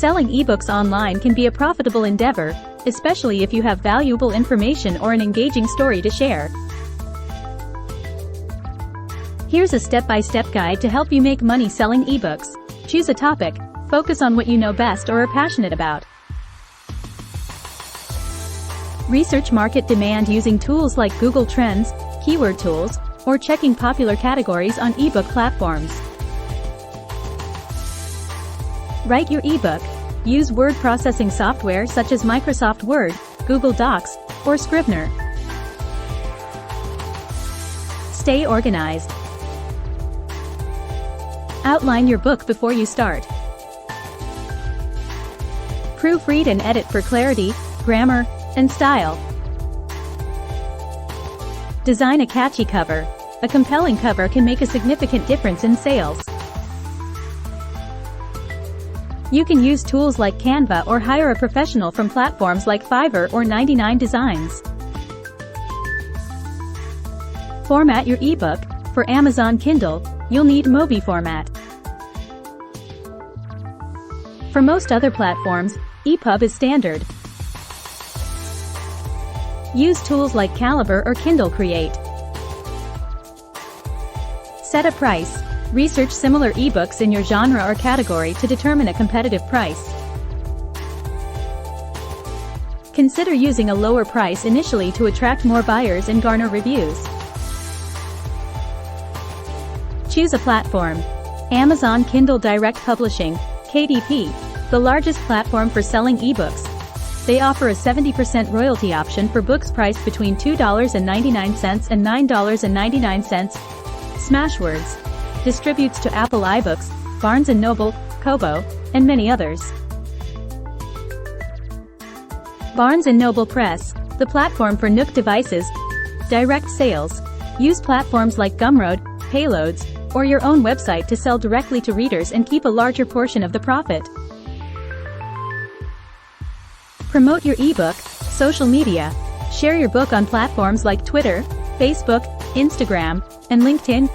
Selling ebooks online can be a profitable endeavor, especially if you have valuable information or an engaging story to share. Here's a step-by-step guide to help you make money selling ebooks. Choose a topic, focus on what you know best or are passionate about. Research market demand using tools like Google Trends, keyword tools, or checking popular categories on ebook platforms. Write your ebook. Use word processing software such as Microsoft Word, Google Docs, or Scrivener. Stay organized. Outline your book before you start. Proofread and edit for clarity, grammar, and style. Design a catchy cover. A compelling cover can make a significant difference in sales. You can use tools like Canva or hire a professional from platforms like Fiverr or 99 Designs. Format your ebook. For Amazon Kindle, you'll need Mobi format. For most other platforms, EPUB is standard. Use tools like Calibre or Kindle Create. Set a price. Research similar ebooks in your genre or category to determine a competitive price. Consider using a lower price initially to attract more buyers and garner reviews. Choose a platform. Amazon Kindle Direct Publishing, KDP, the largest platform for selling ebooks. They offer a 70% royalty option for books priced between $2.99 and $9.99. Smashwords distributes to Apple iBooks, Barnes & Noble, Kobo, and many others. Barnes & Noble Press, the platform for Nook devices. Direct sales. Use platforms like Gumroad, Payloads, or your own website to sell directly to readers and keep a larger portion of the profit. Promote your ebook. Social media. Share your book on platforms like Twitter, Facebook, Instagram, and LinkedIn.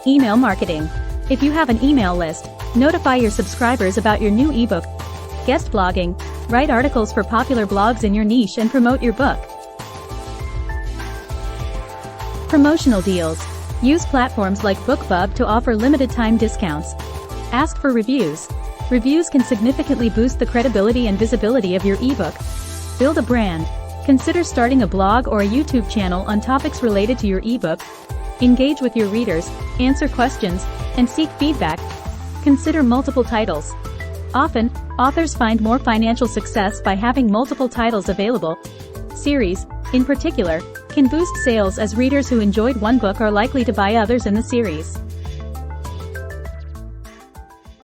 Email marketing. If you have an email list, notify your subscribers about your new ebook. Guest blogging. Write articles for popular blogs in your niche and promote your book. Promotional deals. Use platforms like BookBub to offer limited-time discounts. Ask for reviews. Reviews can significantly boost the credibility and visibility of your ebook. Build a brand. Consider starting a blog or a YouTube channel on topics related to your ebook. Engage with your readers, answer questions, and seek feedback. Consider multiple titles. Often, authors find more financial success by having multiple titles available. Series, in particular, can boost sales as readers who enjoyed one book are likely to buy others in the series.